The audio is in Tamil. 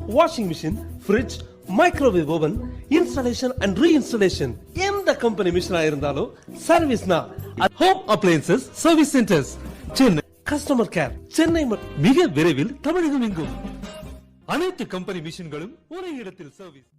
washing machine, fridge, microwave oven, installation and reinstallation. எந்த கம்பெனி மிஷினா இருந்தாலும் சர்வீஸ்னா home appliances service centres Chennai. Customer care Chennai மிக விரைவில் தமிழகம் எங்கும். அனைத்து கம்பெனி மிஷின்களும் ஒரே இடத்தில் சர்வீஸ்.